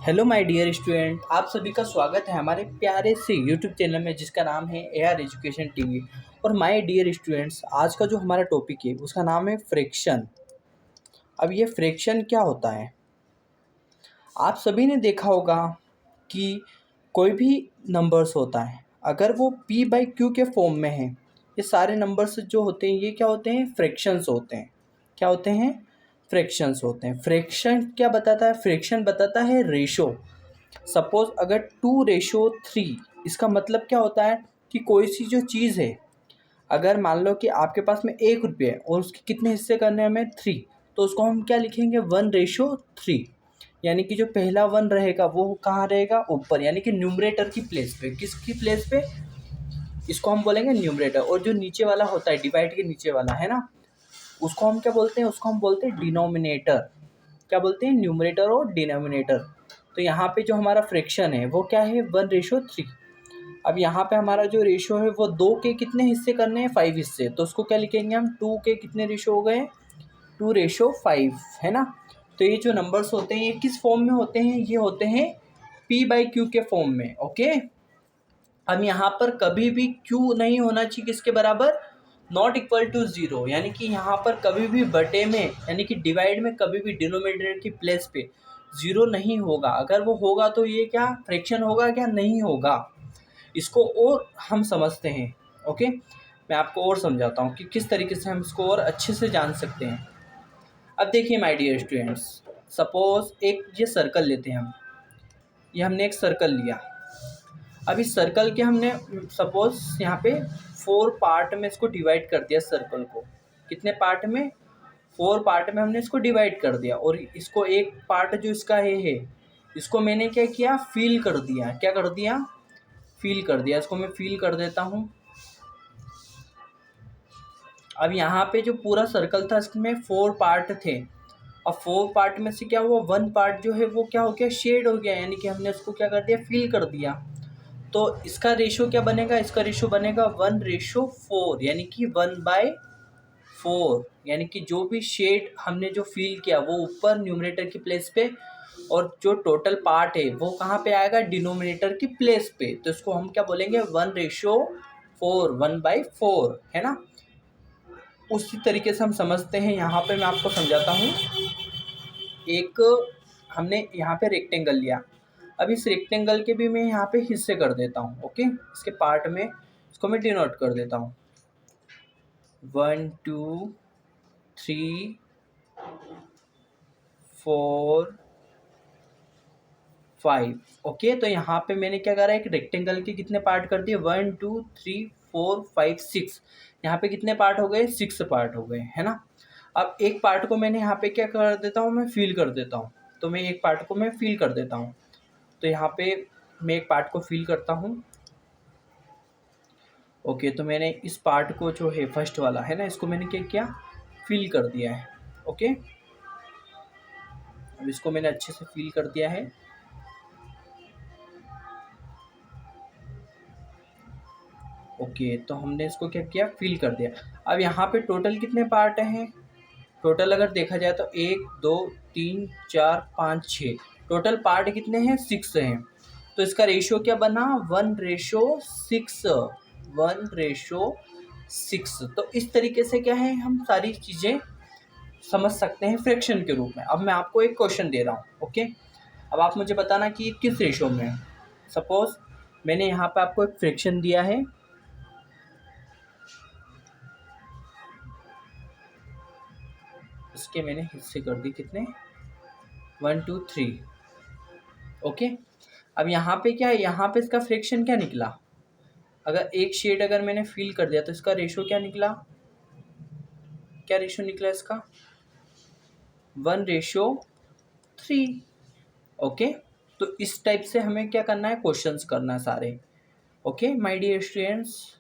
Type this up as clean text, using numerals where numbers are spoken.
Hello my dear student, आप सभी का स्वागत है हमारे प्यारे से यूट्यूब चैनल में जिसका नाम है एआर एजुकेशन टीवी। और माय डियर स्टूडेंट्स, आज का जो हमारा टॉपिक है उसका नाम है फ्रैक्शन। अब ये फ्रैक्शन क्या होता है? आप सभी ने देखा होगा कि कोई भी नंबर्स होता है, अगर वो p/q के फॉर्म में है, ये सारे नंबर्स जो होते हैं ये क्या होते हैं? फ्रैक्शंस होते हैं। क्या होते हैं? फ्रैक्शंस होते हैं। फ्रैक्शन क्या बताता है? फ्रैक्शन बताता है रेशो। सपोज अगर 2:3, इसका मतलब क्या होता है कि कोई सी जो चीज़ है, अगर मान लो कि आपके पास में 1 रुपये है और उसके कितने हिस्से करने हैं हमें? 3। तो उसको हम क्या लिखेंगे? 1:3। यानी कि जो पहला 1 रहेगा वो कहाँ रहेगा? ऊपर, यानी कि न्यूमरेटर की प्लेस पे। किसकी प्लेस पे? इसको हम बोलेंगे न्यूमरेटर। और जो नीचे वाला होता है, डिवाइड के नीचे वाला है ना, उसको हम क्या बोलते हैं? उसको हम बोलते हैं डिनोमिनेटर। क्या बोलते हैं? न्यूमरेटर और डिनोमिनेटर। तो यहाँ पे जो हमारा फ्रैक्शन है वो क्या है? 1:3। अब यहाँ पे हमारा जो रेशो है वो 2 के कितने हिस्से करने हैं? 5 हिस्से। तो उसको क्या लिखेंगे हम? 2 के कितने रेशो हो गए? 2:5, है ना। तो ये जो नंबर्स होते हैं ये किस फॉर्म में होते हैं? ये होते हैं p/q के फॉर्म में। ओके। अब यहाँ पर कभी भी q नहीं होना चाहिए किसके बराबर? Not equal to 0। यानी कि यहाँ पर कभी भी बटे में, यानी कि डिवाइड में, कभी भी डिनोमिनेटर की प्लेस पे 0 नहीं होगा। अगर वो होगा तो ये क्या फ्रैक्शन होगा? क्या नहीं होगा? इसको और हम समझते हैं। ओके, मैं आपको और समझाता हूँ कि किस तरीके से हम इसको और अच्छे से जान सकते हैं। अब देखिए माय डियर स्टूडेंट्स, सपोज एक ये सर्कल लेते हैं हम। ये हमने एक सर्कल लिया। अब इस सर्कल के हमने सपोज यहाँ पे 4 पार्ट में इसको डिवाइड कर दिया। सर्कल को कितने पार्ट में? 4 पार्ट में हमने इसको डिवाइड कर दिया। और इसको एक पार्ट जो इसका है इसको मैंने क्या किया? फिल कर दिया। क्या कर दिया? फिल कर दिया। इसको मैं फिल कर देता हूँ। अब यहाँ पे जो पूरा सर्कल था इसमें 4 पार्ट थे। अब 4 पार्ट में से क्या हुआ? 1 पार्ट जो है वो क्या हो गया? शेड हो गया। यानी कि हमने उसको क्या कर दिया? फिल कर दिया। तो इसका रेशो क्या बनेगा? इसका रेशो बनेगा 1:4, यानी कि 1/4। यानी कि जो भी शेड हमने जो फिल किया वो ऊपर न्यूमरेटर की प्लेस पे, और जो टोटल पार्ट है वो कहाँ पे आएगा? डिनोमिनेटर की प्लेस पे। तो इसको हम क्या बोलेंगे? 1:4, 1/4, है ना। उसी तरीके से हम समझते हैं। यहाँ पे मैं आपको समझाता हूँ। एक हमने यहाँ पे रेक्टेंगल लिया। अब इस रेक्टेंगल के भी मैं यहाँ पे हिस्से कर देता हूँ। ओके, इसके पार्ट में इसको मैं डिनोट कर देता हूँ। 1 2 3 4 5। ओके, तो यहाँ पे मैंने क्या करा? एक रेक्टेंगल के कितने पार्ट कर दिए? 1 2 3 4 5 6। यहाँ पे कितने पार्ट हो गए? 6 पार्ट हो गए, है ना। अब एक पार्ट को मैंने यहाँ पे क्या कर देता हूँ? मैं फिल कर देता हूँ। तो मैं एक पार्ट को मैं फिल कर देता हूँ। तो यहाँ पे मैं एक पार्ट को फिल करता हूँ। ओके, तो मैंने इस पार्ट को जो है फर्स्ट वाला है ना, इसको मैंने क्या किया? फिल कर दिया है। ओके, अब इसको मैंने अच्छे से फिल कर दिया है। ओके, तो हमने इसको क्या किया? फिल कर दिया। अब यहाँ पे टोटल कितने पार्ट हैं? टोटल अगर देखा जाए तो 1 2 3 4 5 6। टोटल पार्ट कितने हैं? 6 हैं। तो इसका रेशियो क्या बना? 1:6। 1:6। तो इस तरीके से क्या है, हम सारी चीज़ें समझ सकते हैं फ्रैक्शन के रूप में। अब मैं आपको एक क्वेश्चन दे रहा हूँ। ओके, अब आप मुझे बताना कि किस रेशियो में है। सपोज मैंने यहाँ पे आपको एक फ्रैक्शन दिया है। इसके मैंने हिस्से कर दिए कितने? 1 2 3। ओके, अब यहाँ पे क्या है? यहाँ पे इसका फ्रैक्शन क्या निकला? अगर एक शेड अगर मैंने फिल कर दिया तो इसका रेशियो क्या निकला? क्या रेशियो निकला इसका? 1:3। ओके, तो इस टाइप से हमें क्या करना है? क्वेश्चंस करना है सारे। Okay my dear students.